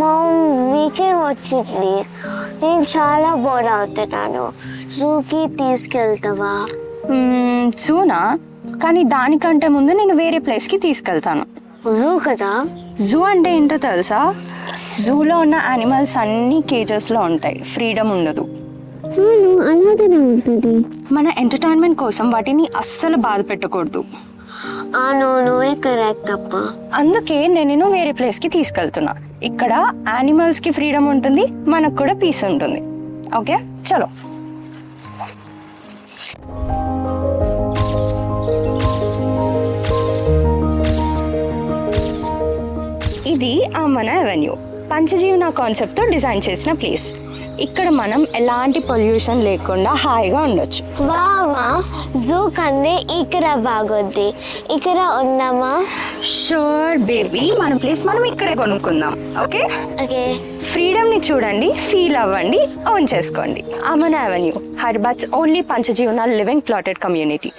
మా వీకెండ్ వచ్చింది, నేను చాలా బోర్ అవుతున్నాను. జూకి తీసుకెళ్తావా? జూనా? కానీ దానికంటే ముందు నేను వేరే ప్లేస్కి తీసుకెళ్తాను. జూ కదా? జూ అంటే ఏంటో తెలుసా? జూలో ఉన్న యానిమల్స్ అన్నీ కేజెస్లో ఉంటాయి, ఫ్రీడమ్ ఉండదు. అలాగే ఉంటుంది. మన ఎంటర్టైన్మెంట్ కోసం వాటిని అస్సలు బాధ పెట్టకూడదు. నువ్వే కరెక్ట్ అప్ప. అందుకే నేను వేరే ప్లేస్కి తీసుకెళ్తున్నా. ఇక్కడ యానిమల్స్కి ఫ్రీడమ్ ఉంటుంది, మనకు కూడా పీస్ ఉంటుంది. ఓకే, చలో. ఇది ఆమన అవెన్యూ, పంచజీవన కాన్సెప్ట్తో డిజైన్ చేసిన ప్లేస్. ఇక్కడ మనం ఎలాంటి పొల్యూషన్ లేకుండా హాయిగా ఉండొచ్చు. వామా, జూ కంటే ఇక్కడ బాగుంది. ఇక్కడ ఉందామా? షూర్ బేబీ, మన ప్లేస్ మనం ఇక్కడే కొనుక్కుందాం. Okay okay. ఫ్రీడమ్ని చూడండి, ఫీల్ అవ్వండి, ఓన్ చేసుకోండి. ఆమన అవెన్యూ, హైదరాబాద్స్ ఓన్లీ పంచజీవన లివింగ్ ప్లాటెడ్ కమ్యూనిటీ.